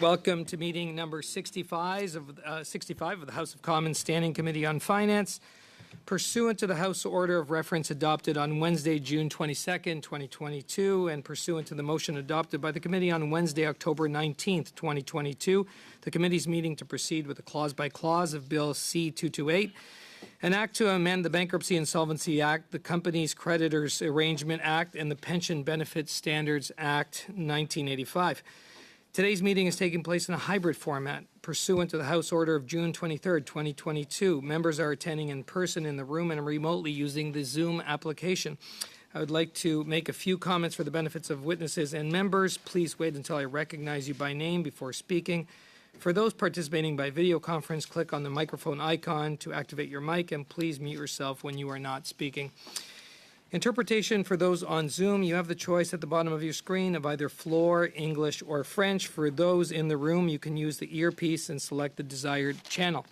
Welcome to meeting number 65 of the House of Commons Standing Committee on Finance. Pursuant to the House Order of Reference adopted on Wednesday, June 22nd, 2022, and pursuant to the motion adopted by the committee on Wednesday, October 19th, 2022, the committee's meeting to proceed with a clause-by-clause of Bill C-228, an act to amend the Bankruptcy Insolvency Act, the Companies Creditors Arrangement Act, and the Pension Benefit Standards Act 1985. Today's meeting is taking place in a hybrid format pursuant to the House Order of June 23, 2022. Members are attending in person in the room and remotely using the Zoom application. I would like to make a few comments for the benefits of witnesses and members. Please wait until I recognize you by name before speaking. For those participating by video conference, click on the microphone icon to activate your mic, and please mute yourself when you are not speaking. Interpretation for those on Zoom, you have the choice at the bottom of your screen of either Floor, English, or French. For those in the room, you can use the earpiece and select the desired channel.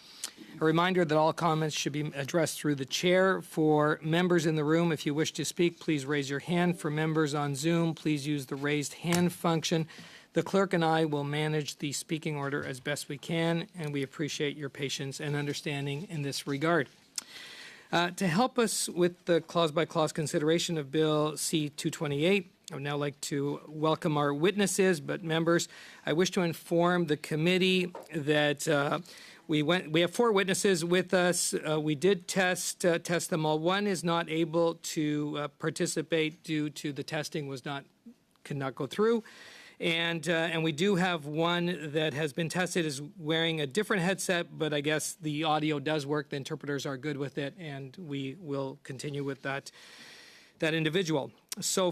A reminder that all comments should be addressed through the chair. For members in the room, if you wish to speak, please raise your hand. For members on Zoom, please use the raised hand function. The clerk and I will manage the speaking order as best we can, and we appreciate your patience and understanding in this regard. To help us with the clause-by-clause consideration of Bill C-228, I would now like to welcome our witnesses, but members, I wish to inform the committee that we have 4 witnesses with us. We did test them all. One is not able to participate due to the testing could not go through. And we do have one that has been tested is wearing a different headset, but I guess the audio does work. The interpreters are good with it, and we will continue with that individual. So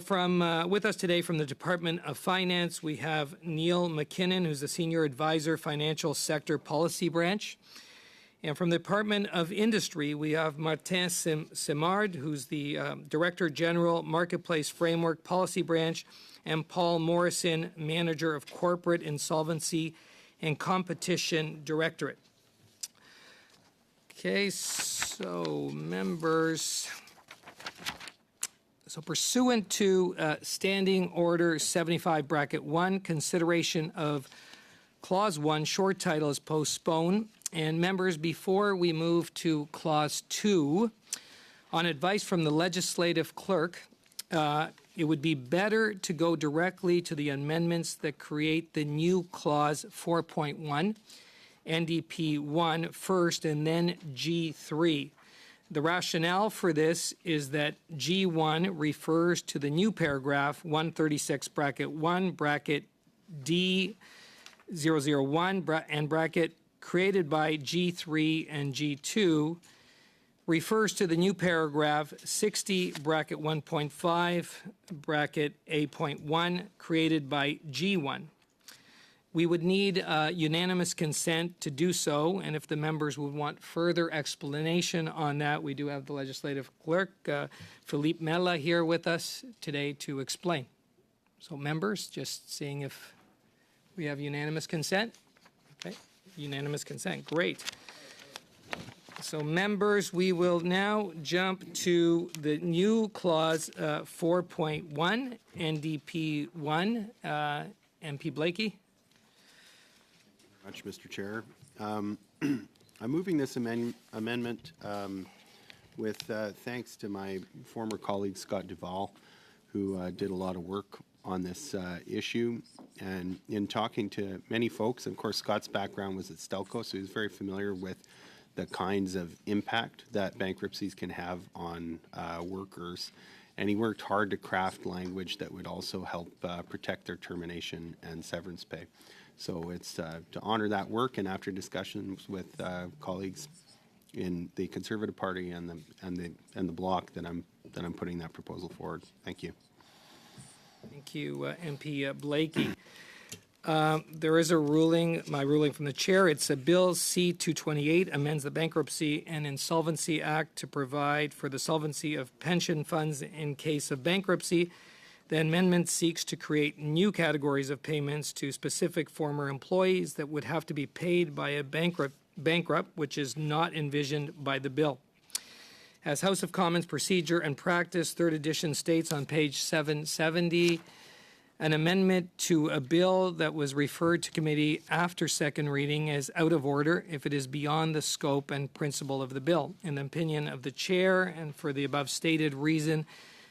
with us today from the Department of Finance, we have Neil McKinnon, who's the Senior Advisor, Financial Sector Policy Branch. And from the Department of Industry, we have Martin Simard, who's the Director General, Marketplace Framework Policy Branch, and Paul Morrison, Manager of Corporate Insolvency and Competition Directorate. Okay, so members, pursuant to Standing Order 75-1, consideration of Clause 1, short title is postponed. And members, before we move to Clause 2, on advice from the legislative clerk, it would be better to go directly to the amendments that create the new Clause 4.1, NDP 1 first, and then G3. The rationale for this is that G1 refers to the new paragraph 136 bracket 1 bracket D001 and bracket created by G3, and G2 refers to the new paragraph 60 bracket 1.5 bracket A.1 created by G1. We would need unanimous consent to do so, and if the members would want further explanation on that, we do have the legislative clerk, Philippe Mella, here with us today to explain. So members, just seeing if we have unanimous consent. Okay, unanimous consent, great. So members, we will now jump to the new clause 4.1, NDP 1. MP Blakey. Much, Mr. Chair. I'm moving this amendment with thanks to my former colleague Scott Duvall, who did a lot of work on this issue. And in talking to many folks, and of course Scott's background was at Stelco, so he was very familiar with the kinds of impact that bankruptcies can have on workers. And he worked hard to craft language that would also help protect their termination and severance pay. So it's to honor that work, and after discussions with colleagues in the Conservative Party and the Bloc, that I'm putting that proposal forward. Thank you. Thank you, MP Blakey. There is a ruling, my ruling from the chair. It's a Bill C-228, amends the Bankruptcy and Insolvency Act to provide for the solvency of pension funds in case of bankruptcy. The amendment seeks to create new categories of payments to specific former employees that would have to be paid by a bankrupt, which is not envisioned by the bill. As House of Commons Procedure and Practice, 3rd edition states on page 770, An amendment to a bill that was referred to committee after second reading is out of order if it is beyond the scope and principle of the bill. In the opinion of the chair, and for the above stated reason,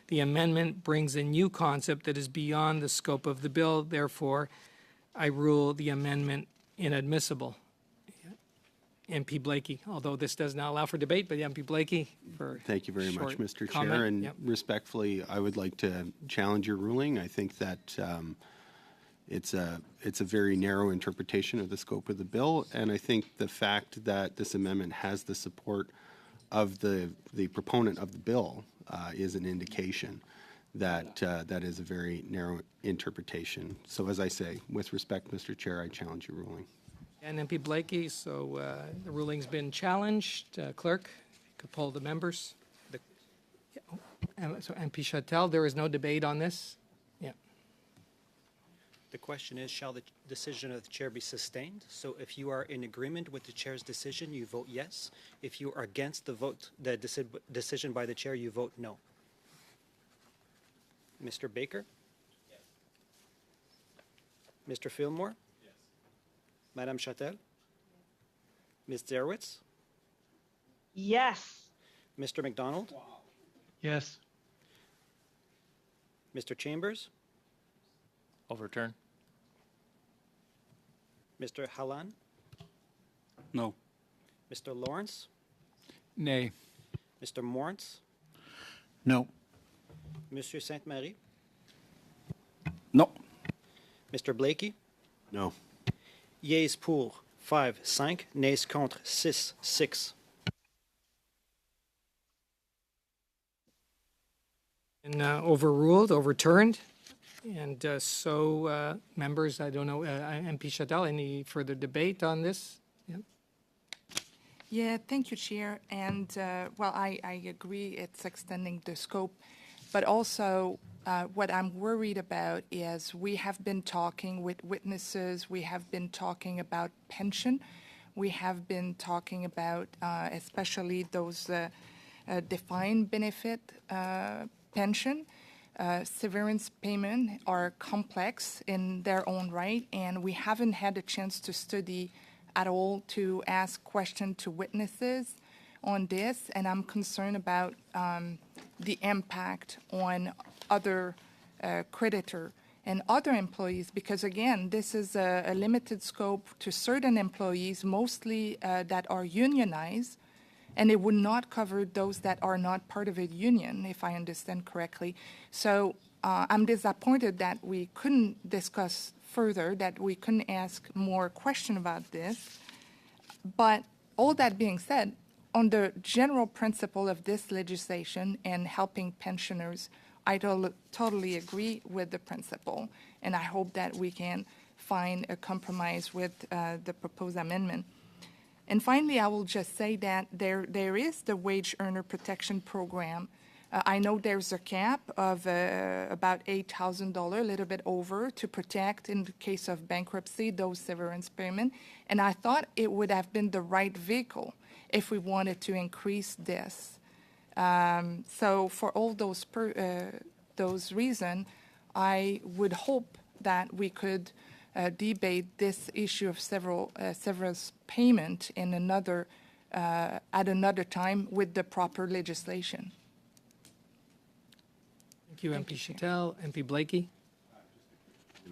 the amendment brings a new concept that is beyond the scope of the bill. Therefore, I rule the amendment inadmissible. MP Blakey, although this does not allow for debate, but MP Blakey for Thank you very much, short Mr. comment. Chair. And Yep. respectfully, I would like to challenge your ruling. I think that it's a very narrow interpretation of the scope of the bill. And I think the fact that this amendment has the support of the proponent of the bill is an indication that that is a very narrow interpretation. So as I say, with respect, Mr. Chair, I challenge your ruling. And MP Blakey, so the ruling's been challenged. Clerk, you could poll the members. So MP Chattel, there is no debate on this? Yeah. The question is, shall the decision of the chair be sustained? So if you are in agreement with the chair's decision, you vote yes. If you are against the decision by the chair, you vote no. Mr. Baker? Yes. Mr. Fillmore? Yes. Madame Chattel? Ms. Zerwitz? Yes. Mr. McDonald? Yes. Mr. Chambers? Overturn. Mr. Halan? No. Mr. Lawrence? Nay. Mr. Morantz? No. Monsieur Sainte-Marie? No. Mr. Blakey? No. Yeas pour 5, 5. Nays contre 6, 6. And overruled, overturned. And members, I don't know, MP Chattel, any further debate on this? Yeah. Yeah, thank you, Chair. And, well, I agree it's extending the scope, but also what I'm worried about is we have been talking with witnesses, we have been talking about pension, we have been talking about especially those defined benefit pension. Severance payment are complex in their own right, and we haven't had a chance to study at all, to ask questions to witnesses on this, and I'm concerned about the impact on other creditor and other employees, because again, this is a limited scope to certain employees, mostly that are unionized, and it would not cover those that are not part of a union, if I understand correctly. So I'm disappointed that we couldn't discuss further, that we couldn't ask more questions about this. But all that being said, on the general principle of this legislation and helping pensioners, I totally agree with the principle, and I hope that we can find a compromise with the proposed amendment. And finally, I will just say that there is the Wage Earner Protection Program. I know there's a cap of about $8,000, a little bit over, to protect, in the case of bankruptcy, those severance payments. And I thought it would have been the right vehicle if we wanted to increase this. So for all those reasons, I would hope that we could debate this issue of severance payment in at another time with the proper legislation. Thank you, MP Chattel. MP Blakey?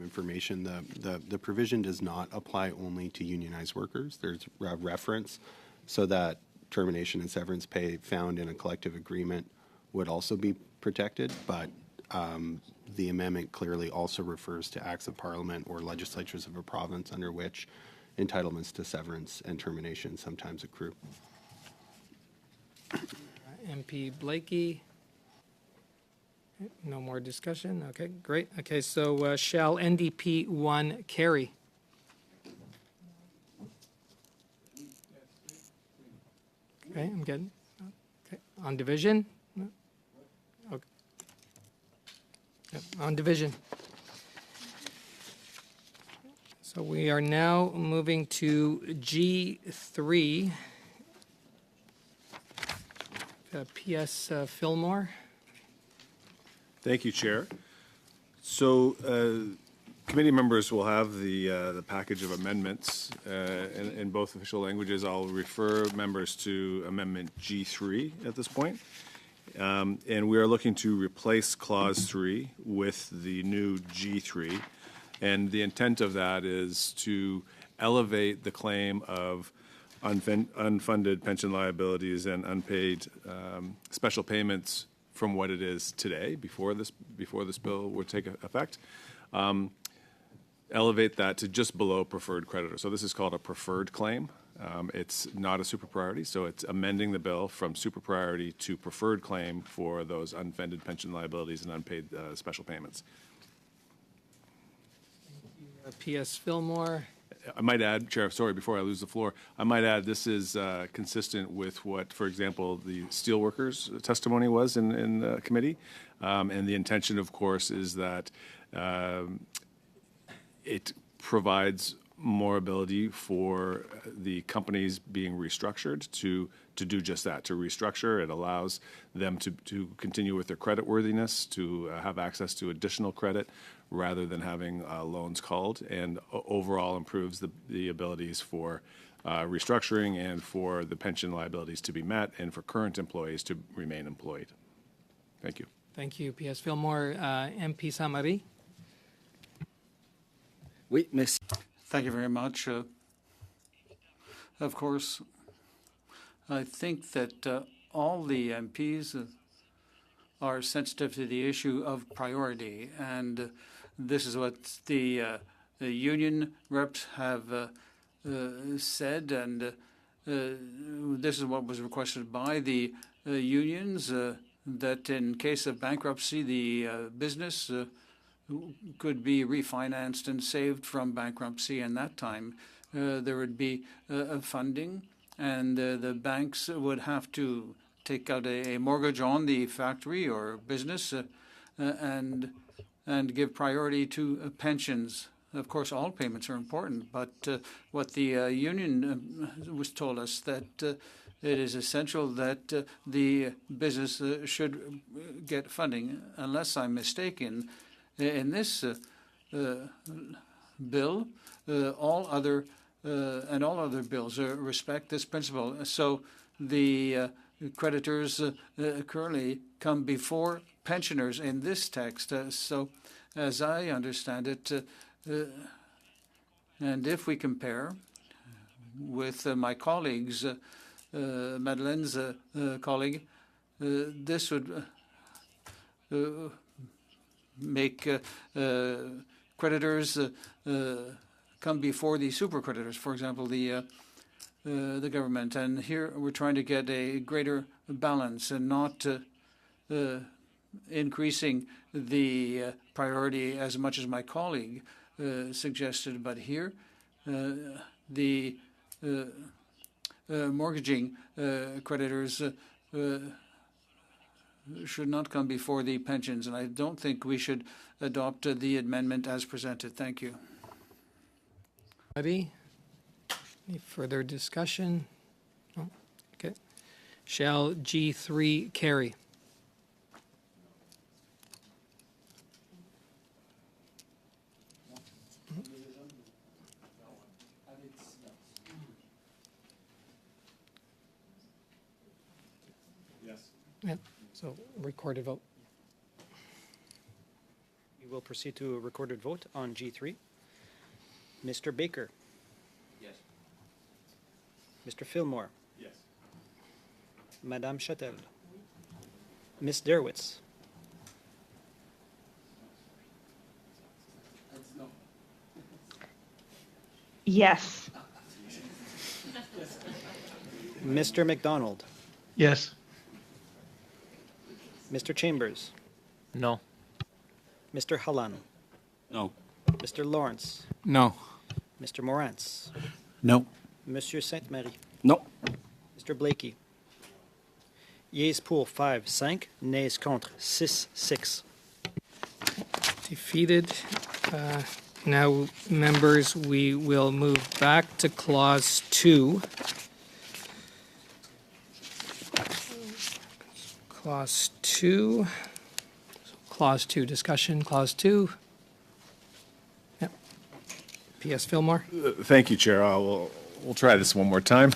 Information, the provision does not apply only to unionized workers. There's a reference so that termination and severance pay found in a collective agreement would also be protected, but the amendment clearly also refers to acts of parliament or legislatures of a province under which entitlements to severance and termination sometimes accrue. MP Blakey? No more discussion? Okay, great. Okay, so shall NDP 1 carry? Okay, I'm getting, okay, on division? Okay. Yep, on division. So we are now moving to G3. PS Fillmore. Thank you, Chair. So, committee members will have the package of amendments in both official languages. I'll refer members to Amendment G3 at this point. And we are looking to replace Clause 3 with the new G3. And the intent of that is to elevate the claim of unfunded pension liabilities and unpaid special payments from what it is today, before this bill would take effect, elevate that to just below preferred creditor. So this is called a preferred claim. It's not a super priority, so it's amending the bill from super priority to preferred claim for those unfunded pension liabilities and unpaid special payments. P.S. Fillmore. I might add, Chair, sorry, before I lose the floor, I might add this is consistent with what, for example, the steelworkers' testimony was in committee. And the intention, of course, is that it provides more ability for the companies being restructured to do just that, to restructure. It allows them to continue with their credit worthiness, to have access to additional credit rather than having loans called, and overall improves the abilities for restructuring and for the pension liabilities to be met and for current employees to remain employed. Thank you. Thank you, P.S. Fillmore. MP Samari. Oui, merci. Thank you very much. Of course, I think that all the MPs are sensitive to the issue of priority, and this is what the union reps have said, and this is what was requested by the unions, that in case of bankruptcy, the business could be refinanced and saved from bankruptcy, and that time there would be funding, and the banks would have to take out a mortgage on the factory or business and give priority to pensions. Of course, all payments are important, but what the union was told us that it is essential that the business should get funding. Unless I'm mistaken, in this bill, all other bills respect this principle. So the creditors currently come before pensioners in this text. So as I understand it, and if we compare with my colleagues, Madeleine's colleague, this would make creditors come before the super creditors, for example, the government. And here we're trying to get a greater balance and not increasing the priority as much as my colleague suggested. But here, the mortgaging creditors should not come before the pensions, and I don't think we should adopt the amendment as presented. Thank you. Any further discussion? No? Okay. Shall G3 carry? Yes. Yeah. So recorded vote. We will proceed to a recorded vote on G3. Mr. Baker. Yes. Mr. Fillmore. Yes. Madame Chatel. Ms. Derwitz. Yes. Mr. McDonald. Yes. Mr. Chambers. No. Mr. Hallan. No. Mr. Lawrence. No. Mr. Morantz. No. Monsieur Sainte-Marie. No. Mr. Blakey. Yeas pour 5-5, nays contre 6-6. Defeated. Now, members, we will move back to Clause 2. Clause 2. So Clause 2, discussion, Clause 2. Yep. P.S. Fillmore? Thank you, Chair. We'll try this one more time.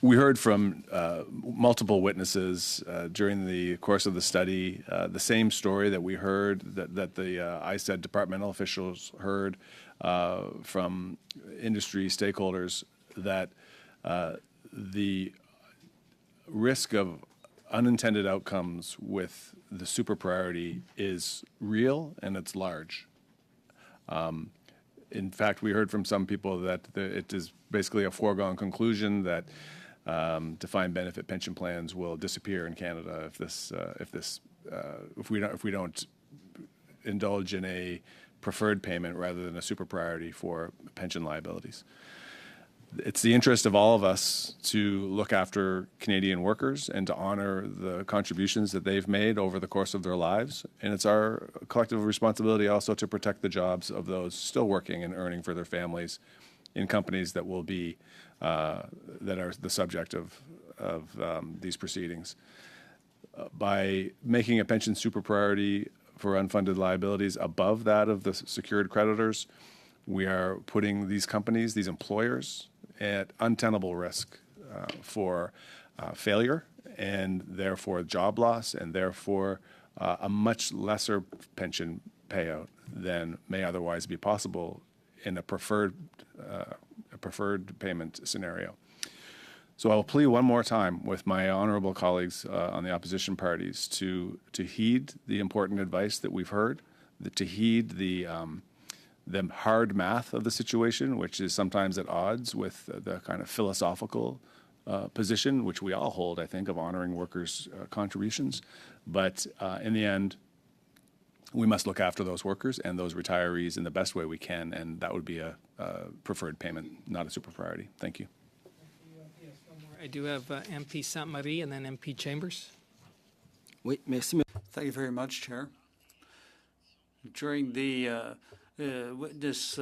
We heard from multiple witnesses during the course of the study the same story that we heard, that the ISED departmental officials heard from industry stakeholders, that the risk of unintended outcomes with the super priority is real and it's large. In fact, we heard from some people that it is basically a foregone conclusion that defined benefit pension plans will disappear in Canada if we don't indulge in a preferred payment rather than a super priority for pension liabilities. It's the interest of all of us to look after Canadian workers and to honor the contributions that they've made over the course of their lives. And it's our collective responsibility also to protect the jobs of those still working and earning for their families in companies that will be that are the subject of these proceedings. By making a pension super priority for unfunded liabilities above that of the secured creditors, we are putting these companies, these employers, at untenable risk for failure and therefore job loss and therefore a much lesser pension payout than may otherwise be possible in a preferred payment scenario. So I will plead one more time with my honorable colleagues on the opposition parties to heed the important advice that we've heard, to heed the hard math of the situation, which is sometimes at odds with the kind of philosophical position, which we all hold, I think, of honoring workers' contributions. But in the end, we must look after those workers and those retirees in the best way we can, and that would be a preferred payment, not a super priority. Thank you. I do have MP Sainte-Marie and then MP Chambers. Thank you very much, Chair. During the witness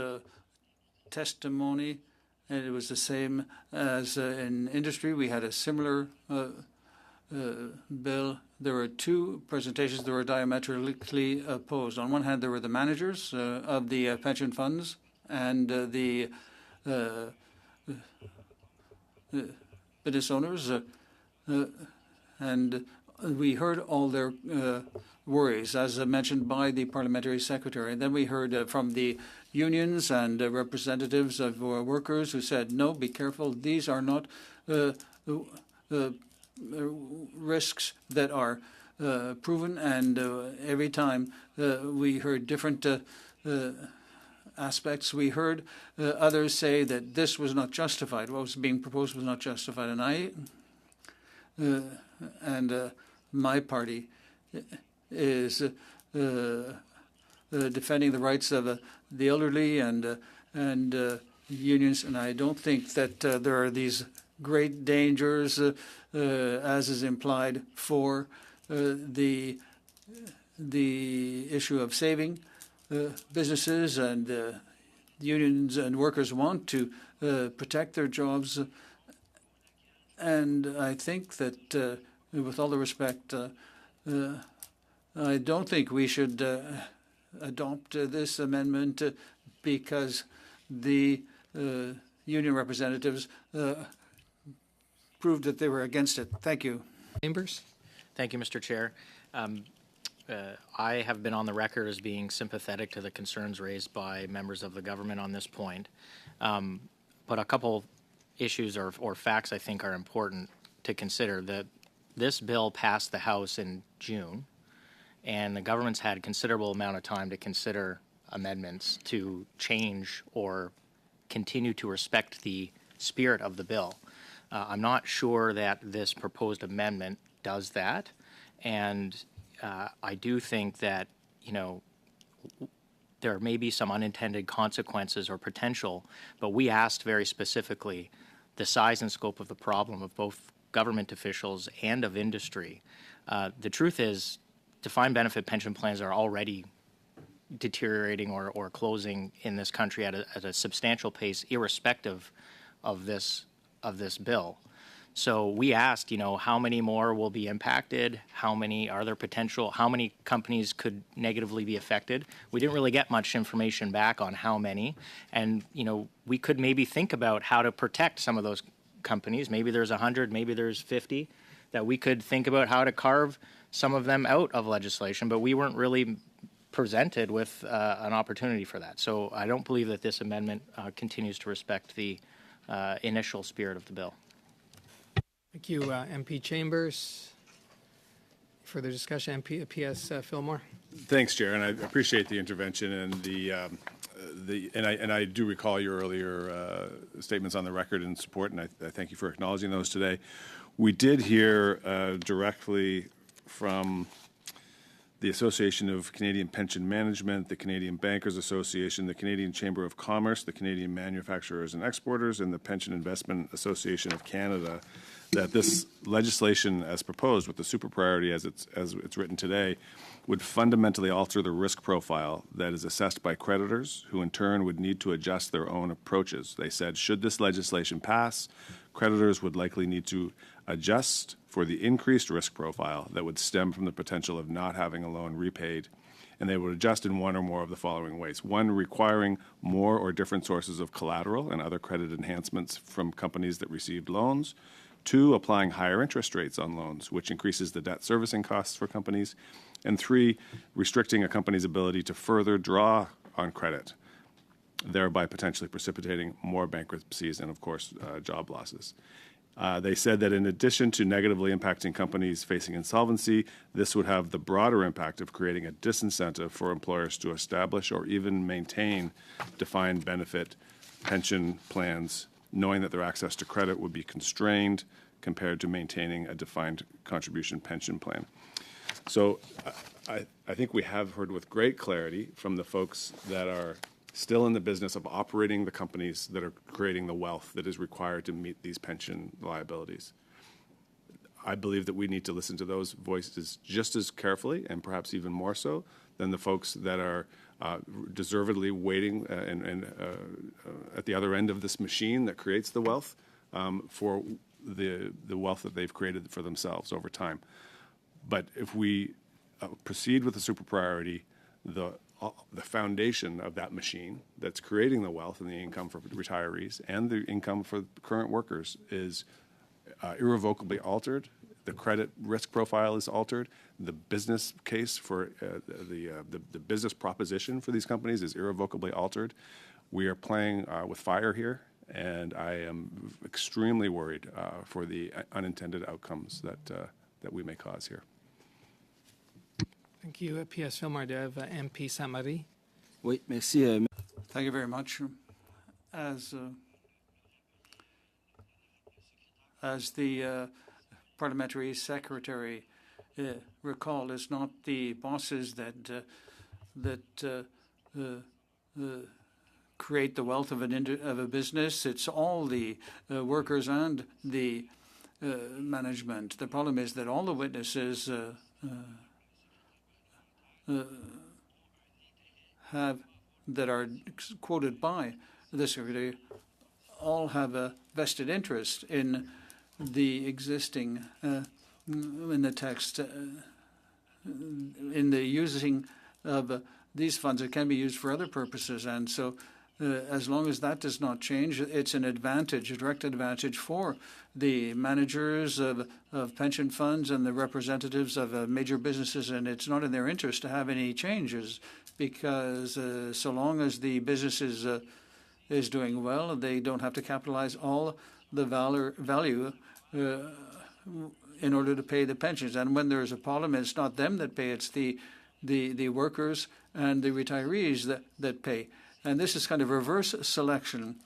testimony, and it was the same as in industry. We had a similar bill. There were two presentations that were diametrically opposed. On one hand, there were the managers of the pension funds and the business owners, and we heard all their worries, as mentioned by the parliamentary secretary. And then we heard from the unions and representatives of workers who said, no, be careful, these are not risks that are proven. And every time we heard different aspects, we heard others say that this was not justified. What was being proposed was not justified. And my party is defending the rights of the elderly and unions, and I don't think that there are these great dangers, as is implied, for the issue of saving businesses, and unions and workers want to protect their jobs. And I think that, with all the respect, I don't think we should adopt this amendment because the union representatives proved that they were against it. Thank you. Chambers? Thank you, Mr. Chair. I have been on the record as being sympathetic to the concerns raised by members of the government on this point. But a couple issues or facts I think are important to consider. That this bill passed the House in June, and the government's had considerable amount of time to consider amendments to change or continue to respect the spirit of the bill. I'm not sure that this proposed amendment does that, and I do think that, there may be some unintended consequences or potential, but we asked very specifically the size and scope of the problem of both government officials and of industry. The truth is, defined benefit pension plans are already deteriorating or closing in this country at a substantial pace, irrespective of this bill. So we asked, how many more will be impacted? How many companies could negatively be affected? We didn't really get much information back on how many. And, we could maybe think about how to protect some of those companies. Maybe there's 100, maybe there's 50, that we could think about how to carve some of them out of legislation, but we weren't really presented with an opportunity for that. So I don't believe that this amendment continues to respect the initial spirit of the bill. Thank you, MP Chambers. Further discussion, PS Fillmore. Thanks, Chair, and I appreciate the intervention and I do recall your earlier statements on the record in support, and I thank you for acknowledging those today. We did hear directly from the Association of Canadian Pension Management, the Canadian Bankers Association, the Canadian Chamber of Commerce, the Canadian Manufacturers and Exporters, and the Pension Investment Association of Canada that this legislation as proposed with the super priority as it's written today would fundamentally alter the risk profile that is assessed by creditors, who in turn would need to adjust their own approaches. They said, should this legislation pass, creditors would likely need to adjust for the increased risk profile that would stem from the potential of not having a loan repaid, and they would adjust in one or more of the following ways. One, requiring more or different sources of collateral and other credit enhancements from companies that received loans. Two, applying higher interest rates on loans, which increases the debt servicing costs for companies. And three, restricting a company's ability to further draw on credit, thereby potentially precipitating more bankruptcies and, of course, job losses. They said that in addition to negatively impacting companies facing insolvency, this would have the broader impact of creating a disincentive for employers to establish or even maintain defined benefit pension plans, knowing that their access to credit would be constrained compared to maintaining a defined contribution pension plan. So I think we have heard with great clarity from the folks that are still in the business of operating the companies that are creating the wealth that is required to meet these pension liabilities. I believe that we need to listen to those voices just as carefully and perhaps even more so than the folks that are deservedly waiting at the other end of this machine that creates the wealth for the wealth that they've created for themselves over time. But if we proceed with the super priority, the foundation of that machine that's creating the wealth and the income for retirees and the income for current workers is irrevocably altered. The credit risk profile is altered. The business case for the business proposition for these companies is irrevocably altered. We are playing with fire here, and I am extremely worried for the unintended outcomes that we may cause here. Thank you, PS Fillmore. Do I have MP Saint-Marie? Oui, merci. Thank you very much. As the parliamentary secretary recalled, it's not the bosses that create the wealth of a business. It's all the workers and the management. The problem is that all the witnesses that are quoted by the secretary all have a vested interest in the existing in the text in the using of these funds. It can be used for other purposes, and so as long as that does not change, it's an advantage, a direct advantage for the managers of pension funds and the representatives of major businesses, and it's not in their interest to have any changes, because so long as the business is doing well, they don't have to capitalize all the value in order to pay the pensions. And when there's a problem, it's not them that pay, it's the workers and the retirees that pay. And this is kind of reverse selection.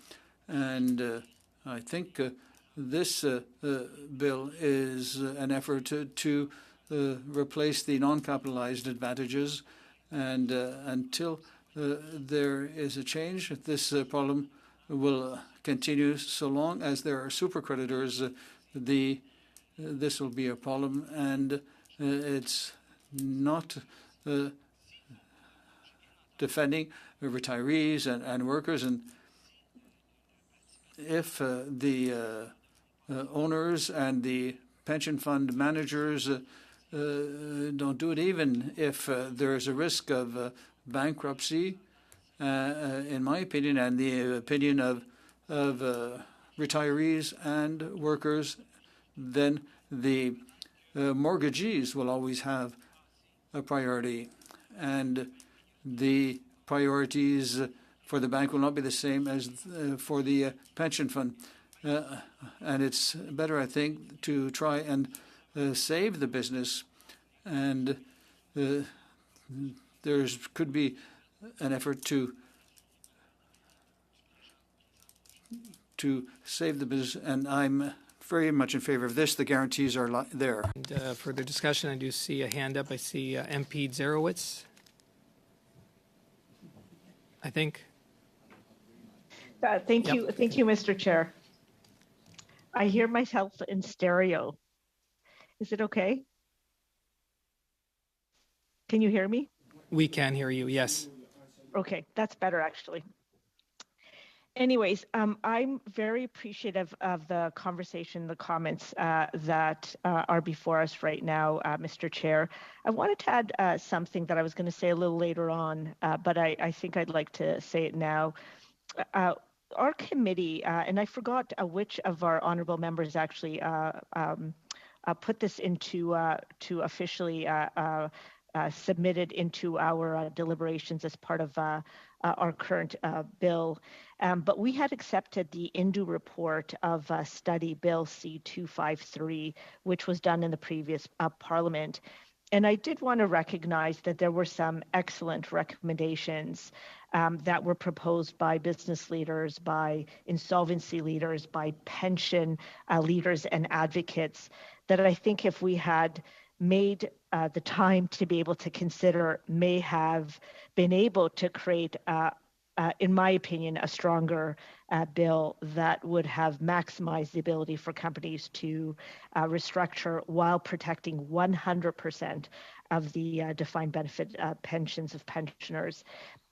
And I think this bill is an effort to replace the non-capitalized advantages. And until there is a change, this problem will continue. So long as there are super creditors, this will be a problem. And it's not defending retirees and workers. And if the owners and the pension fund managers don't do it, even if there is a risk of bankruptcy, in my opinion, and the opinion of retirees and workers. Then the mortgagees will always have a priority, and the priorities for the bank will not be the same as for the pension fund. And it's better, I think, to try and save the business. And there could be an effort to save the business, and I'm very much in favor of this. The guarantees are there. And, further discussion, I do see a hand up. I see MP Zerowitz, I think. Thank Yep. you. Thank you, Mr. Chair. I hear myself in stereo. Is it okay? Can you hear me? We can hear you, yes. Okay, that's better actually. Anyways, I'm very appreciative of the conversation, the comments that are before us right now, Mr. Chair. I wanted to add something that I was going to say a little later on, but I think I'd like to say it now. Our committee, and I forgot which of our honorable members actually put this into to officially submitted into our deliberations as part of our current bill. But we had accepted the Indu report of study Bill C-253, which was done in the previous Parliament. And I did want to recognize that there were some excellent recommendations that were proposed by business leaders, by insolvency leaders, by pension leaders and advocates that I think if we had made the time to be able to consider, may have been able to create, in my opinion, a stronger bill that would have maximized the ability for companies to restructure while protecting 100% of the defined benefit pensions of pensioners.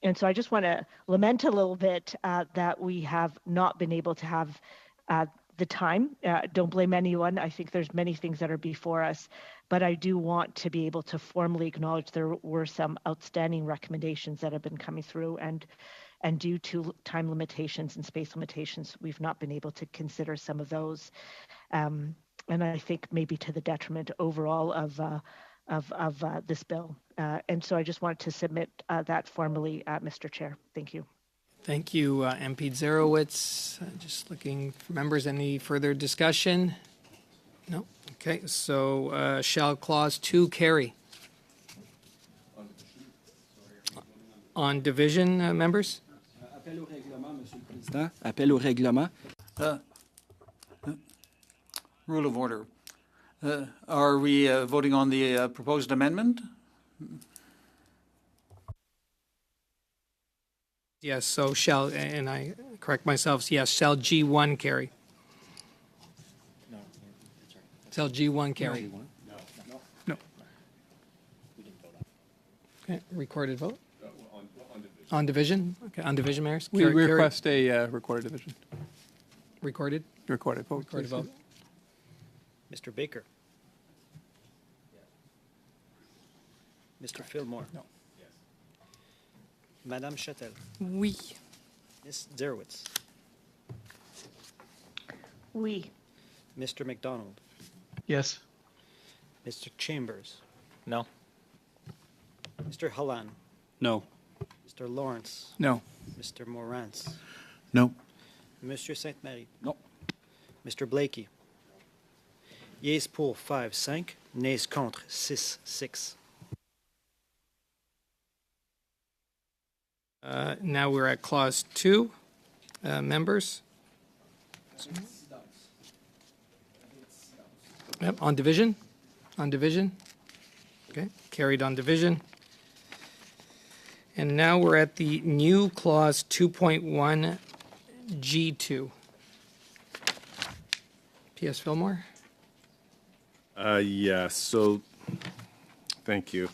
And so I just want to lament a little bit that we have not been able to have the time. Don't blame anyone. I think there's many things that are before us, but I do want to be able to formally acknowledge there were some outstanding recommendations that have been coming through, and due to time limitations and space limitations, we've not been able to consider some of those. And I think maybe to the detriment overall of this bill. And so I just wanted to submit that formally, Mr. Chair. Thank you. Thank you, MP Zerowitz. Just looking for members, any further discussion? No? Okay, so shall clause 2 carry? On division, members? Appel au règlement, Monsieur le Président. Appel au règlement. Rule of order. Are we voting on the proposed amendment? Yes, so shall, and I correct myself, yes, shall G1 carry? No, that's right. Shall G1 carry? No. Okay, recorded vote? On division? Okay, on division, Mayor? We request a recorded division. Recorded? Recorded vote. Recorded vote. Mr. Baker? Mr. Fillmore? No. Madame Chatel? Oui. Ms. Zerowitz? Oui. Mr. McDonald? Yes. Mr. Chambers? No. Mr. Halan? No. Mr. Lawrence? No. Mr. Morantz? No. Monsieur Sainte-Marie? No. Mr. Blakey? Yeas pour 5-5, nays contre 6-6. Now we're at clause 2. Members? Yep, on division? On division? Okay, carried on division. And now we're at the new clause 2.1 G2. P.S. Fillmore? Yes, so, thank you.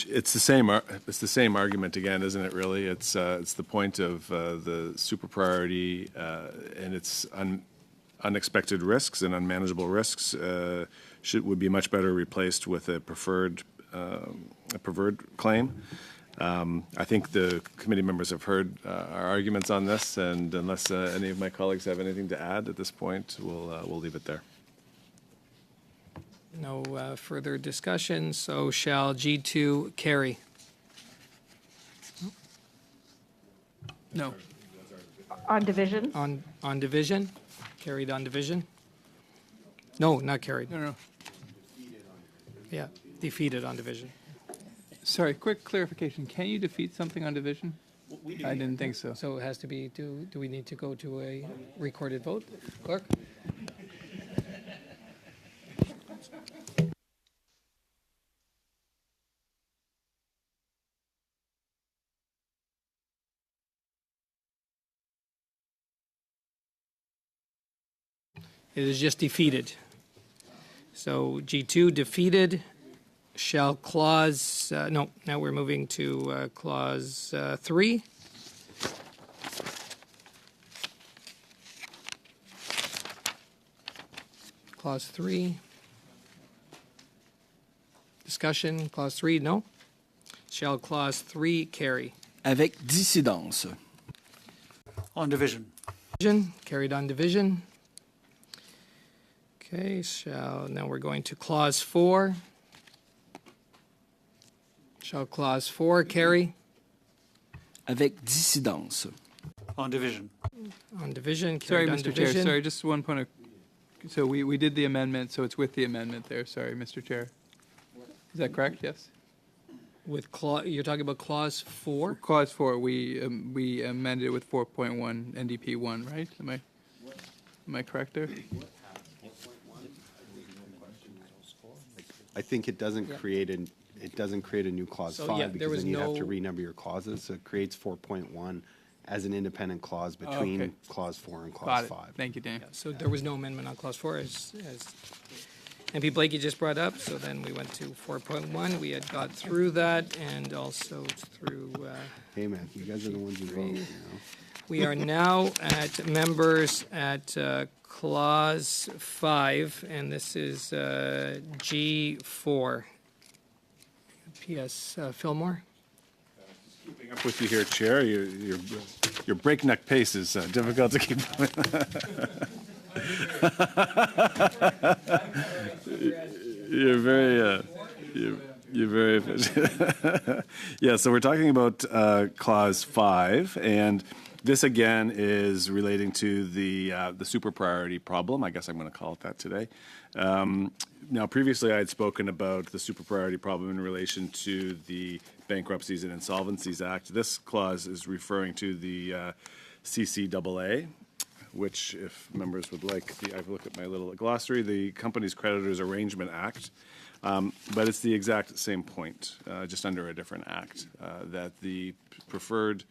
It's the same argument again, isn't it, really? It's the point of the super priority, and it's unexpected risks and unmanageable risks would be much better replaced with a preferred claim. I think the committee members have heard our arguments on this, and unless any of my colleagues have anything to add at this point, we'll leave it there. No further discussion, so shall G2 carry? No. On division? On division? Carried on division? No, not carried. No. Yeah, defeated on division. Sorry, quick clarification. Can you defeat something on division? I didn't think so. So it has to be, do we need to go to a recorded vote? Clerk? It is just defeated. So G2 defeated. Shall clause, no, now we're moving to clause 3. Clause 3. Discussion, clause 3, no. Shall clause 3 carry? Avec dissidence. On division. Division, carried on division. Okay, now we're going to clause 4. Shall clause 4 carry? Avec dissidence. On division. On division, Sorry, carried on Mr. division. Chair. Sorry, just one point of. So we did the amendment, so it's with the amendment there. Sorry, Mr. Chair. Is that correct? Yes. With clause, you're talking about clause 4? Clause 4, we amended it with 4.1 NDP 1, right? Am I correct there? I think it doesn't create a new clause So, 5 yeah, there because was then you have to no- renumber your clauses. So it creates 4.1 as an independent clause between okay. clause 4 and Got clause it. 5. Thank you, Dan. So there was no amendment on clause 4 as MP Blakey just brought up. So then we went to 4.1. We had got through that and also through, Hey, man, you guys are the ones who vote, you know? we are now at members at clause 5, and this is G4. P.S. Fillmore? Keeping up with you here, Chair. Your breakneck pace is difficult to keep. You're very. You're very efficient. Yeah, so we're talking about clause 5, and this again is relating to the super priority problem. I guess I'm going to call it that today. Now, previously I had spoken about the super priority problem in relation to the Bankruptcies and Insolvencies Act. This clause is referring to the CCAA, which, if members would like, I've looked at my little glossary, the Companies Creditors Arrangement Act. But it's the exact same point, just under a different act, that the preferred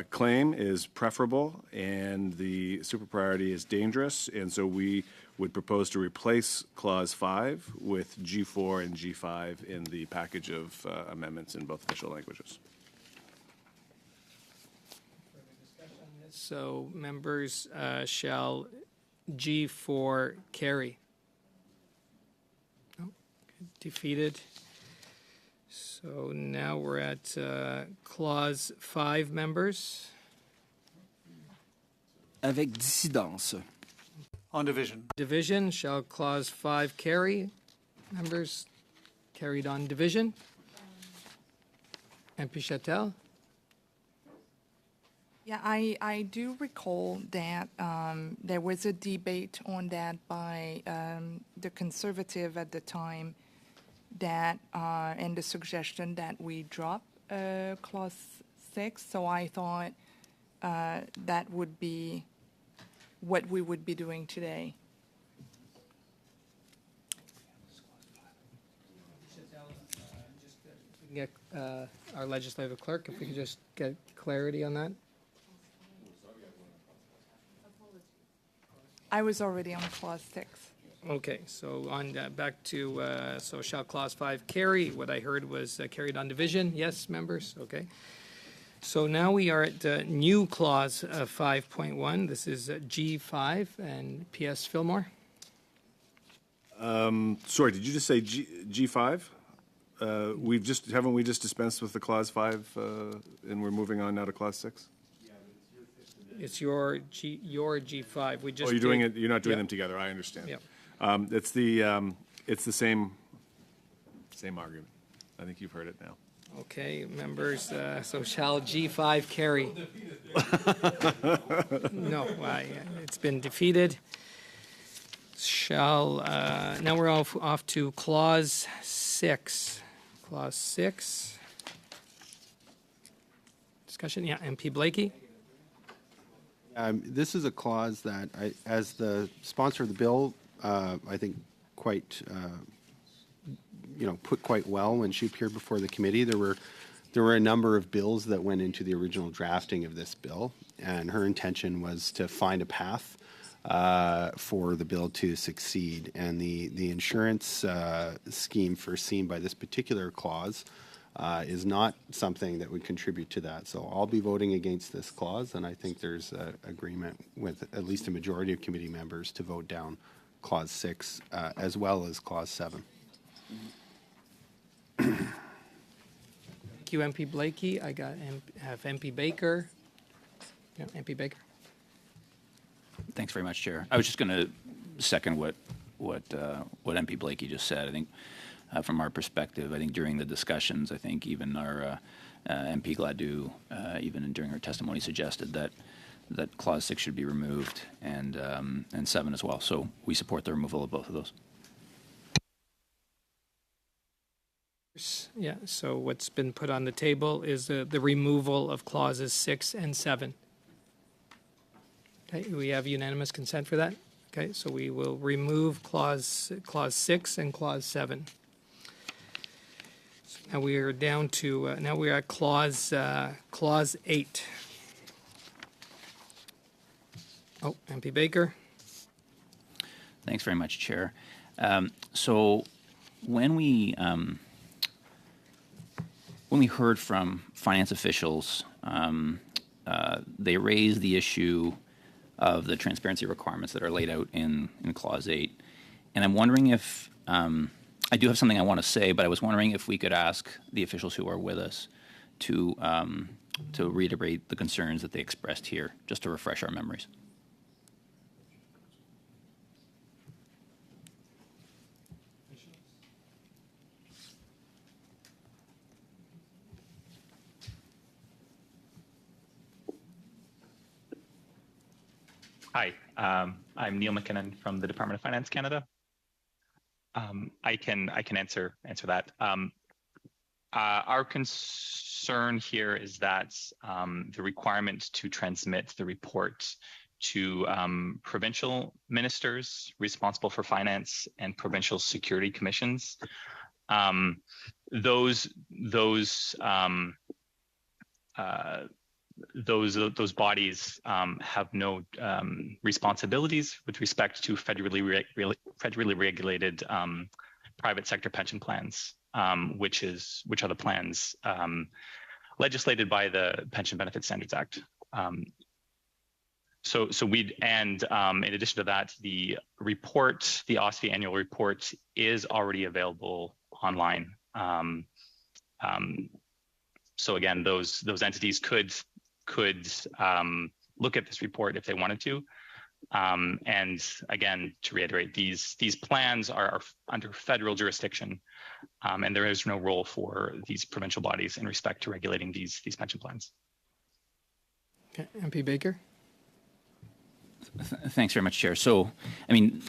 claim is preferable and the super priority is dangerous. And so we would propose to replace Clause 5 with G4 and G5 in the package of amendments in both official languages. So members shall G4 carry? No? Defeated. So now we're at clause 5, members. Avec dissidence. On division. Division, shall clause 5 carry? Members carried on division. MP Chatel? Yeah, I do recall that there was a debate on that by the Conservative at the time, that and the suggestion that we drop clause 6. So I thought that would be what we would be doing today. Get our legislative clerk, if we could just get clarity on that. I was already on clause 6. Okay, so on back to, so shall clause 5 carry? What I heard was carried on division. Yes, members? Okay. So now we are at new clause 5.1. This is G5 and PS Fillmore. Sorry, did you just say G5? Haven't we just dispensed with the clause 5, and we're moving on now to clause 6? It's your G5. We just Oh, you're doing did- it, you're not doing yeah. them together, I understand. Yep. It's the same argument. I think you've heard it now. Okay, members, so shall G5 carry? No, it's been defeated. Shall, now we're off to clause 6. Clause 6. Discussion, yeah, MP Blakey? This is a clause that, as the sponsor of the bill, I think quite, put quite well when she appeared before the committee. There were a number of bills that went into the original drafting of this bill, and her intention was to find a path for the bill to succeed. And the insurance scheme foreseen by this particular clause is not something that would contribute to that. So I'll be voting against this clause, and I think there's agreement with at least a majority of committee members to vote down clause 6 as well as clause 7. Thank you, MP Blakey. I have MP Baker. Yeah, MP Baker. Thanks very much, Chair. I was just going to second what MP Blakey just said. I think from our perspective, I think during the discussions, I think even our MP Gladue, even during her testimony, suggested that Clause 6 should be removed and 7 as well. So we support the removal of both of those. Yeah, so what's been put on the table is the removal of clauses 6 and 7. Okay, we have unanimous consent for that? Okay, so we will remove clause 6 and clause 7. So now we are down to, now we are at clause 8. Oh, MP Baker? Thanks very much, Chair. So when we heard from finance officials, they raised the issue of the transparency requirements that are laid out in Clause 8. And I'm wondering if, I do have something I want to say, but I was wondering if we could ask the officials who are with us to reiterate the concerns that they expressed here, just to refresh our memories. Hi, I'm Neil McKinnon from the Department of Finance Canada. I can answer that. Our concern here is that the requirement to transmit the report to provincial ministers responsible for finance and provincial security commissions, those bodies have no responsibilities with respect to federally regulated private sector pension plans, which are the plans legislated by the Pension Benefit Standards Act. So in addition to that, the report, the OSFI annual report, is already available online. So again, those entities could look at this report if they wanted to. And again, to reiterate, these plans are under federal jurisdiction, and there is no role for these provincial bodies in respect to regulating these pension plans. Okay, MP Baker? Thanks very much, Chair. So, I mean,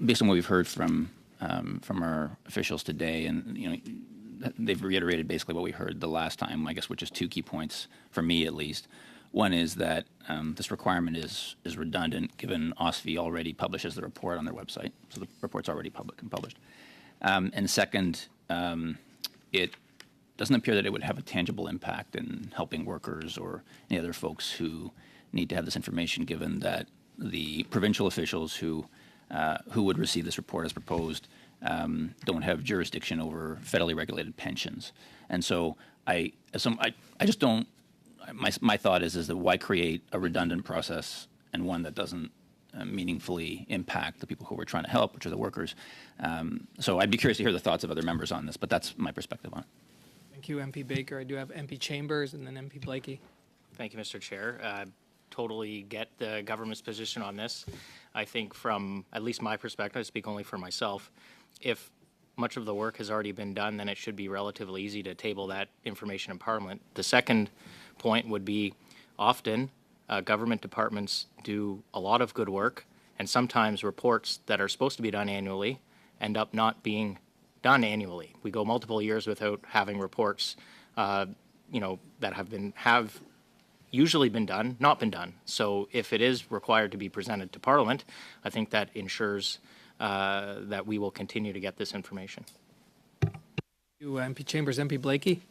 based on what we've heard from our officials today, and they've reiterated basically what we heard the last time, I guess, which is two key points for me at least. One is that this requirement is redundant, given OSFI already publishes the report on their website, so the report's already public and published. And second, it doesn't appear that it would have a tangible impact in helping workers or any other folks who need to have this information, given that the provincial officials who would receive this report as proposed don't have jurisdiction over federally regulated pensions. And so I just don't. My thought is that why create a redundant process and one that doesn't meaningfully impact the people who we're trying to help, which are the workers. So I'd be curious to hear the thoughts of other members on this, but that's my perspective on it. Thank you, MP Baker. I do have MP Chambers and then MP Blakey. Thank you, Mr. Chair. Totally get the government's position on this. I think from at least my perspective, I speak only for myself, if much of the work has already been done, then it should be relatively easy to table that information in Parliament. The second point would be often government departments do a lot of good work, and sometimes reports that are supposed to be done annually end up not being done annually. We go multiple years without having reports, that have usually been done, not been done. So if it is required to be presented to Parliament, I think that ensures that we will continue to get this information. Thank you, MP Chambers. MP Blakey?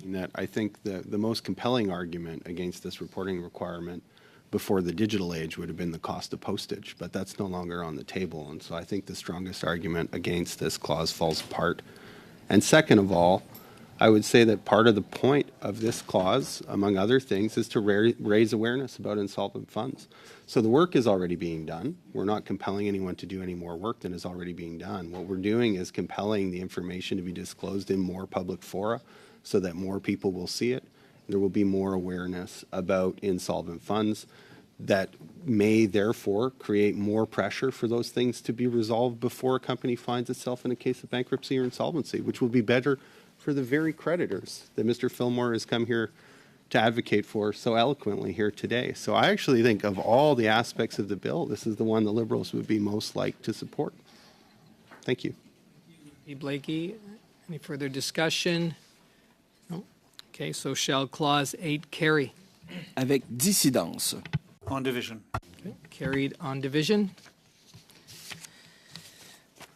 In that I think the most compelling argument against this reporting requirement before the digital age would have been the cost of postage, but that's no longer on the table. And so I think the strongest argument against this clause falls apart. And second of all, I would say that part of the point of this clause, among other things, is to raise awareness about insolvent funds. So the work is already being done. We're not compelling anyone to do any more work than is already being done. What we're doing is compelling the information to be disclosed in more public fora so that more people will see it. There will be more awareness about insolvent funds that may therefore create more pressure for those things to be resolved before a company finds itself in a case of bankruptcy or insolvency, which will be better for the very creditors that Mr. Fillmore has come here to advocate for so eloquently here today. So I actually think of all the aspects of the bill, this is the one the Liberals would be most like to support. Thank you. MP Blakey, any further discussion? No? Okay, so shall Clause 8 carry? Avec dissidence. On division. Okay, carried on division.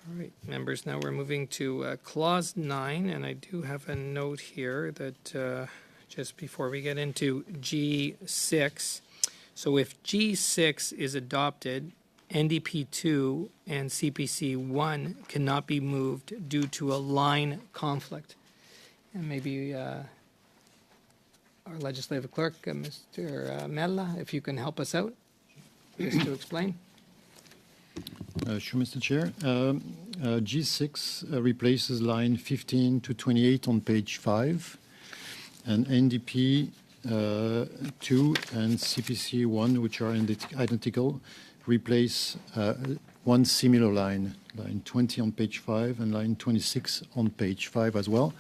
All right, members, now we're moving to Clause 9, and I do have a note here that just before we get into G6, so if G6 is adopted, NDP 2 and CPC 1 cannot be moved due to a line conflict. And maybe our legislative clerk, Mr. Mella, if you can help us out, just to explain. Sure, Mr. Chair. G6 replaces line 15 to 28 on page 5, and NDP 2 and CPC 1, which are identical, replace one similar line 20 on page 5 and line 26 on page 5 as well.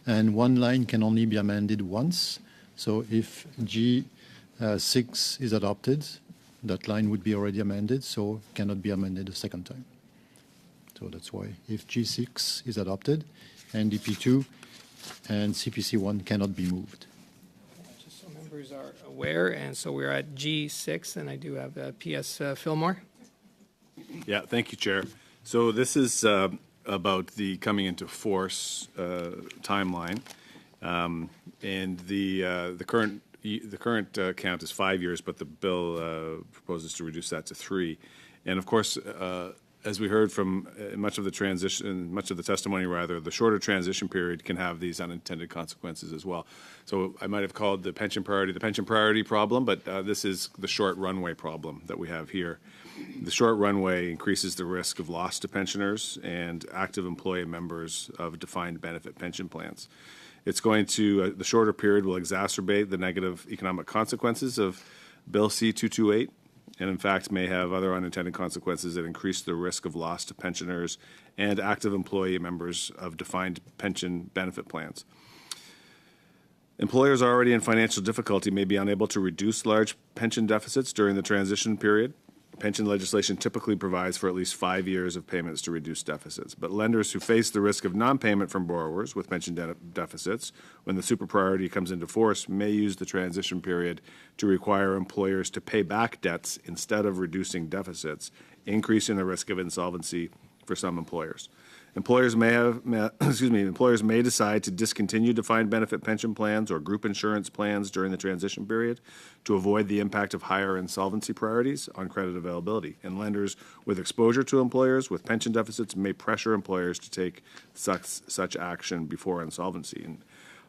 And one line can only be amended once. So if G6 is adopted, that line would be already amended, so cannot be amended a second time. So that's why if G6 is adopted, NDP2 and CPC1 cannot be moved. Just so members are aware, and so we're at G6, and I do have PS Fillmore. Yeah, thank you, Chair. So this is about the coming into force timeline, and the current count is 5 years, but the bill proposes to reduce that to 3. And of course, as we heard from much of the testimony, the shorter transition period can have these unintended consequences as well. So I might have called the pension priority problem, but this is the short runway problem that we have here. The short runway increases the risk of loss to pensioners and active employee members of defined benefit pension plans. It's going to, the shorter period will exacerbate the negative economic consequences of Bill C-228, and in fact may have other unintended consequences that increase the risk of loss to pensioners and active employee members of defined pension benefit plans. Employers already in financial difficulty may be unable to reduce large pension deficits during the transition period. Pension legislation typically provides for at least 5 years of payments to reduce deficits, but lenders who face the risk of non-payment from borrowers with pension deficits when the super priority comes into force may use the transition period to require employers to pay back debts instead of reducing deficits, increasing the risk of insolvency for some employers. Employers employers may decide to discontinue defined benefit pension plans or group insurance plans during the transition period to avoid the impact of higher insolvency priorities on credit availability. And lenders with exposure to employers with pension deficits may pressure employers to take such action before insolvency. And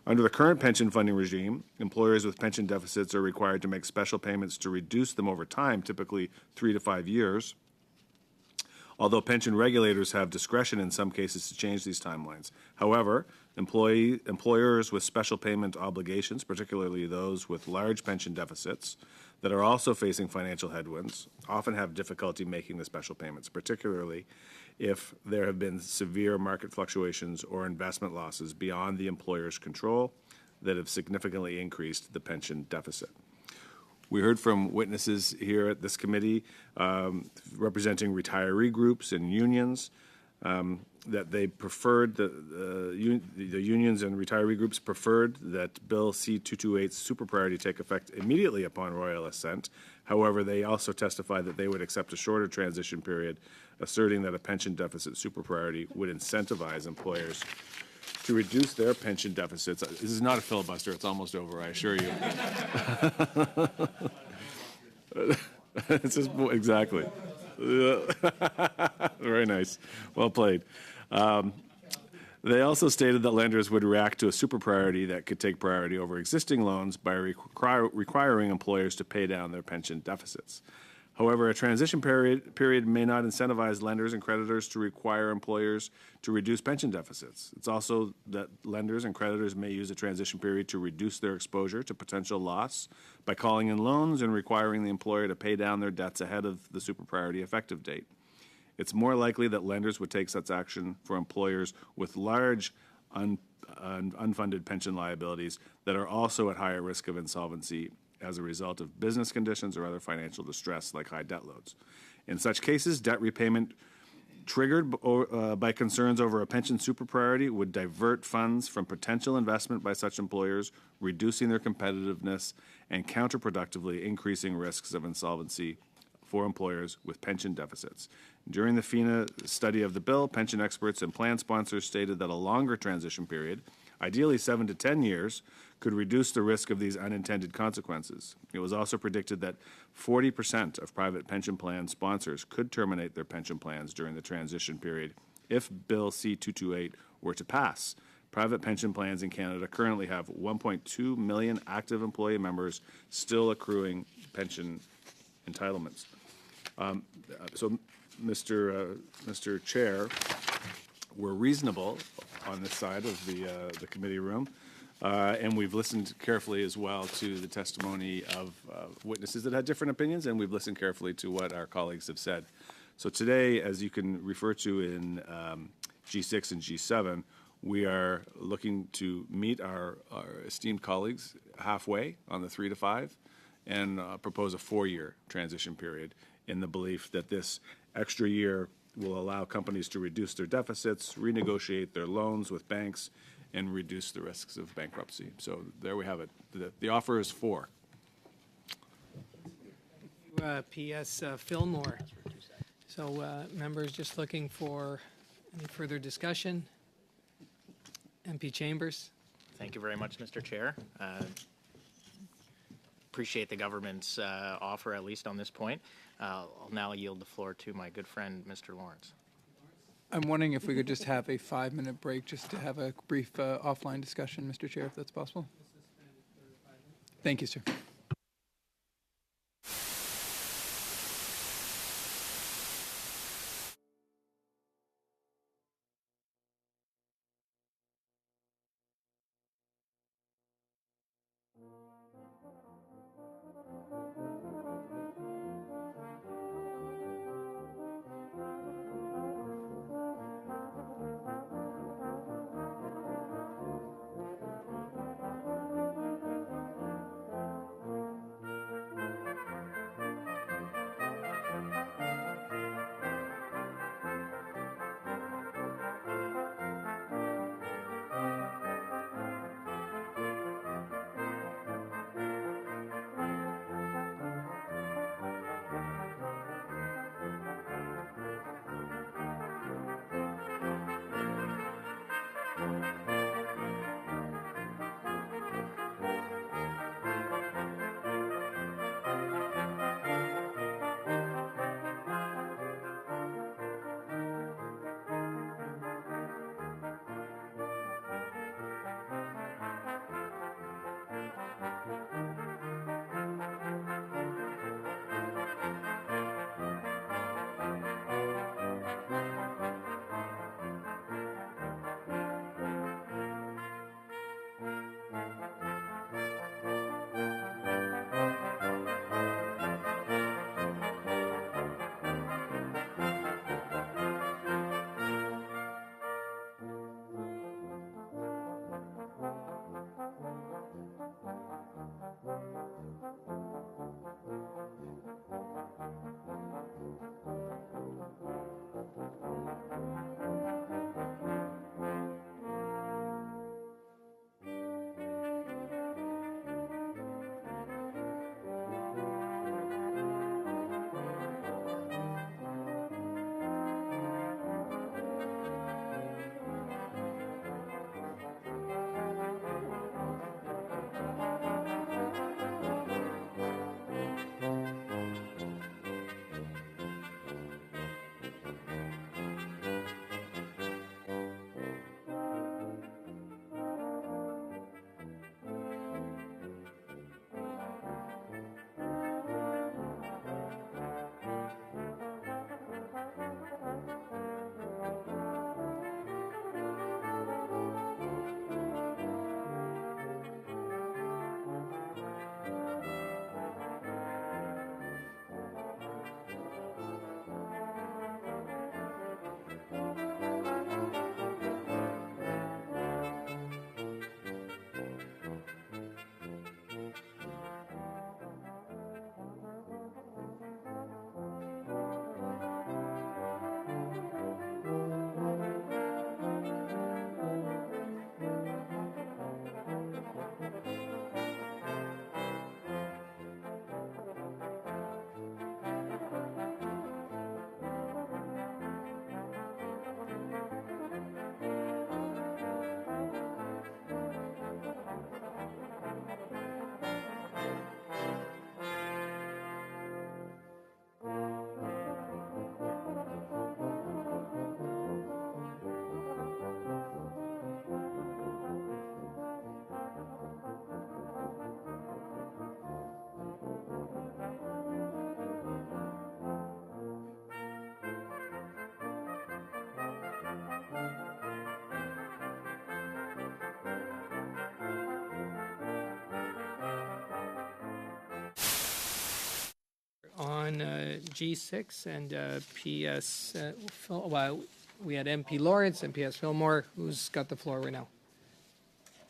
under the current pension funding regime, employers with pension deficits are required to make special payments to reduce them over time, typically 3 to 5 years, although pension regulators have discretion in some cases to change these timelines. However, employers with special payment obligations, particularly those with large pension deficits that are also facing financial headwinds, often have difficulty making the special payments, particularly if there have been severe market fluctuations or investment losses beyond the employer's control that have significantly increased the pension deficit. We heard from witnesses here at this committee representing retiree groups and unions that they preferred, the unions and retiree groups preferred that Bill C-228's super priority take effect immediately upon royal assent. However, they also testified that they would accept a shorter transition period, asserting that a pension deficit super priority would incentivize employers to reduce their pension deficits. This is not a filibuster. It's almost over, I assure you. It's just, exactly. Very nice. Well played. They also stated that lenders would react to a super priority that could take priority over existing loans by requiring employers to pay down their pension deficits. However, a transition period may not incentivize lenders and creditors to require employers to reduce pension deficits. It's also that lenders and creditors may use a transition period to reduce their exposure to potential loss by calling in loans and requiring the employer to pay down their debts ahead of the super priority effective date. It's more likely that lenders would take such action for employers with large unfunded pension liabilities that are also at higher risk of insolvency as a result of business conditions or other financial distress like high debt loads. In such cases, debt repayment triggered by concerns over a pension super priority would divert funds from potential investment by such employers, reducing their competitiveness and counterproductively increasing risks of insolvency for employers with pension deficits. During the FINA study of the bill, pension experts and plan sponsors stated that a longer transition period, ideally 7 to 10 years, could reduce the risk of these unintended consequences. It was also predicted that 40% of private pension plan sponsors could terminate their pension plans during the transition period if Bill C-228 were to pass. Private pension plans in Canada currently have 1.2 million active employee members still accruing pension entitlements. So, Mr. Chair, we're reasonable on this side of the committee room. And we've listened carefully as well to the testimony of witnesses that had different opinions, and we've listened carefully to what our colleagues have said. So today, as you can refer to in G6 and G7, we are looking to meet our esteemed colleagues halfway on the 3 to 5 and propose a 4-year transition period in the belief that this extra year will allow companies to reduce their deficits, renegotiate their loans with banks, and reduce the risks of bankruptcy. So there we have it. The offer is 4. P.S. Fillmore. So members just looking for any further discussion? MP Chambers. Thank you very much, Mr. Chair. Appreciate the government's offer, at least on this point. I'll now yield the floor to my good friend, Mr. Lawrence. I'm wondering if we could just have a 5-minute break just to have a brief offline discussion, Mr. Chair, if that's possible. Thank you, sir. on G6 and PS, well, we had MP Lawrence and PS Fillmore. Who's got the floor right now?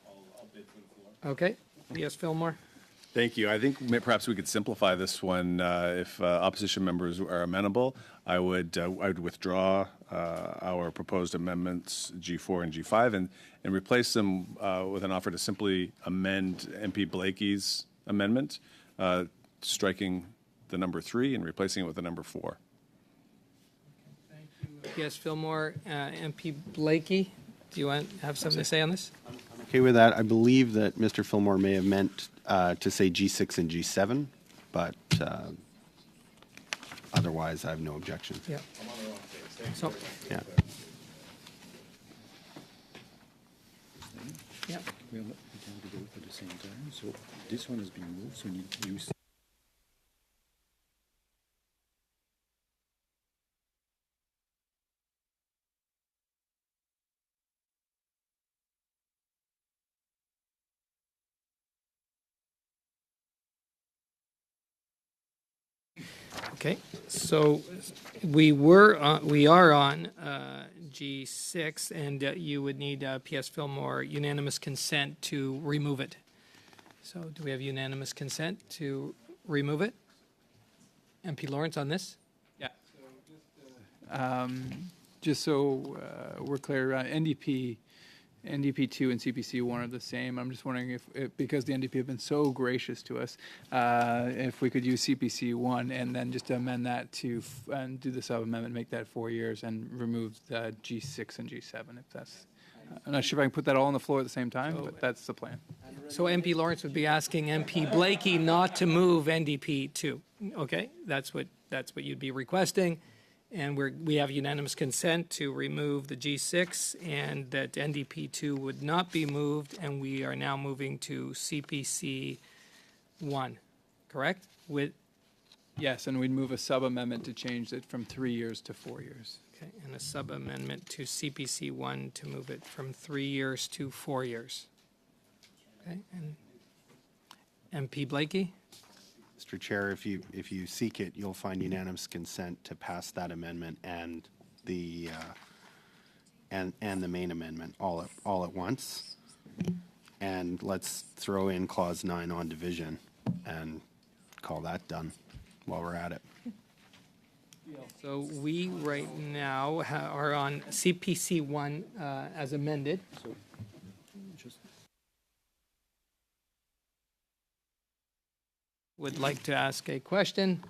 I'll bid for the floor. Okay, PS Fillmore. Thank you. I think perhaps we could simplify this one. If opposition members are amenable, I would withdraw our proposed amendments G4 and G5 and replace them with an offer to simply amend MP Blakey's amendment, striking the number 3 and replacing it with the number 4. PS Fillmore, MP Blakey. Do you want to have something to say on this? Okay with that. I believe that Mr. Fillmore may have meant to say G6 and G7, but otherwise I have no objection. Yeah. So, Yeah. yeah. We can vote at the same time. So this one has been moved, so we need to use. Okay, so we are on G6, and you would need PS Fillmore unanimous consent to remove it. So do we have unanimous consent to remove it? MP Lawrence on this? Yeah. Just so we're clear, NDP2 and CPC1 are the same. I'm just wondering if because the NDP have been so gracious to us, if we could use CPC1 and then just amend that and do the sub-amendment, make that 4 years, and remove the G6 and G7, if that's... I'm not sure if I can put that all on the floor at the same time, but that's the plan. So MP Lawrence would be asking MP Blakey not to move NDP2. Okay, that's what you'd be requesting. And we have unanimous consent to remove the G6 and that NDP2 would not be moved, and we are now moving to CPC 1, correct? Yes, and we'd move a sub-amendment to change it from 3 years to 4 years. Okay, and a sub-amendment to CPC 1 to move it from 3 years to 4 years. Okay, and MP Blakey? Mr. Chair, if you seek it, you'll find unanimous consent to pass that amendment and the main amendment all at once. And let's throw in clause 9 on division and call that done while we're at it. So we right now are on CPC 1 as amended. Would like to ask a question.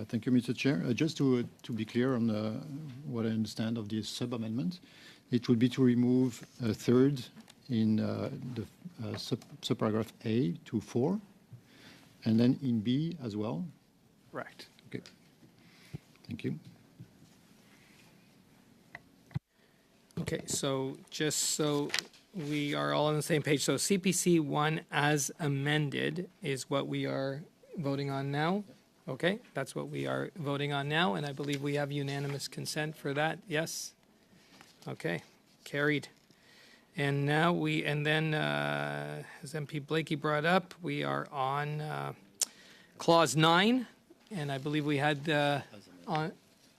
Thank you, Mr. Chair. Just to be clear on what I understand of this sub-amendment, it would be to remove a third in the subparagraph A to 4, and then in B as well. Right. Okay. Thank you. Okay, so just so we are all on the same page, so CPC 1 as amended is what we are voting on now? Okay, that's what we are voting on now, and I believe we have unanimous consent for that, yes? Okay, carried. And now then, as MP Blakey brought up, we are on Clause 9, and I believe we had on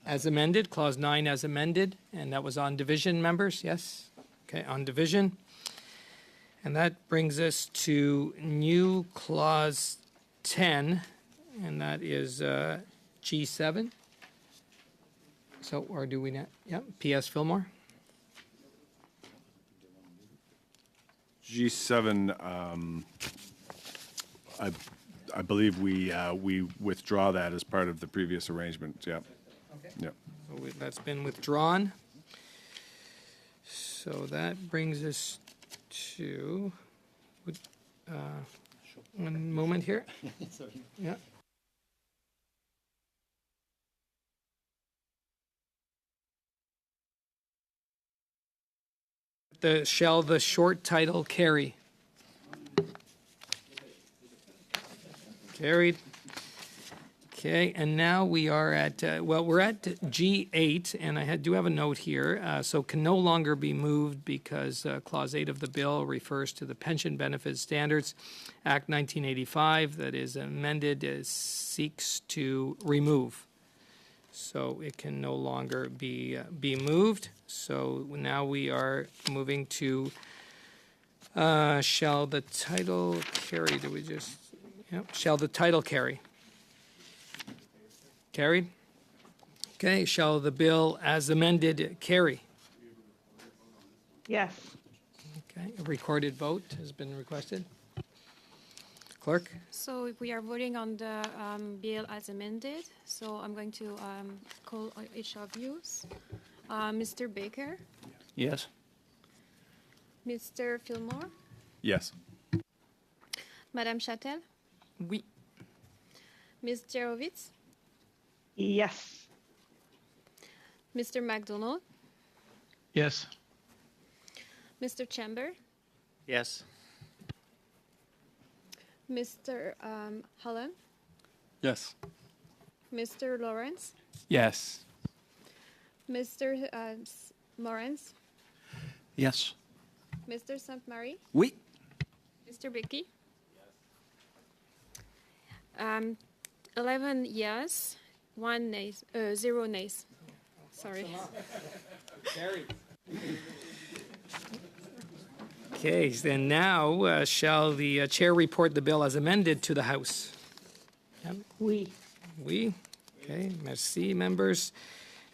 as amended, Clause 9 as amended, and that was on division, members, yes? Okay, on division. And that brings us to new Clause 10, and that is G7. So, or do we not? Yep, PS Fillmore. G7, I believe we withdraw that as part of the previous arrangement. Yeah. Okay. Yeah. So that's been withdrawn. So that brings us to one moment here. Yeah. Shall the short title carry? Carried. Okay, and now we are at, we're at G8, and I do have a note here. So can no longer be moved because Clause 8 of the bill refers to the Pension Benefit Standards Act 1985 that is amended, seeks to remove. So it can no longer be moved. So now we are moving to, shall the title carry? Do we just, yep, shall the title carry? Carried? Okay, shall the bill as amended carry? Yes. Okay, a recorded vote has been requested. Clerk? So we are voting on the bill as amended. So I'm going to call each of you. Mr. Baker, Yes. Mr. Fillmore, Yes. Madame Châtel, Oui. Ms. Jerovitz, Yes. Mr. MacDonald, Yes. Mr. Chamber, Yes. Mr. Holland, Yes. Mr. Lawrence, Yes. Mr. Morens, Yes. Mr. Saint Marie, Oui. Mr. Bicky. 11 yes, 1 nays, 0 nays. Sorry. Okay, then now shall the chair report the bill as amended to the House? Yep. Oui. Oui. Okay, merci, members.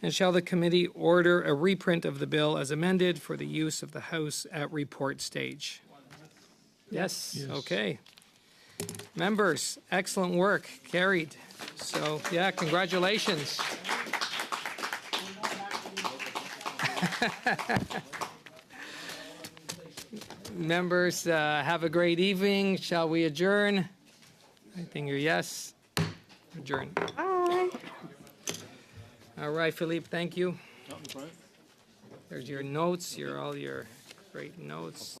And shall the committee order a reprint of the bill as amended for the use of the House at report stage? Yes. Okay. Members, excellent work, carried. So, yeah, congratulations. Members, have a great evening. Shall we adjourn? I think you're yes. Adjourn. Bye. All right, Philippe, thank you. There's your notes, all your great notes.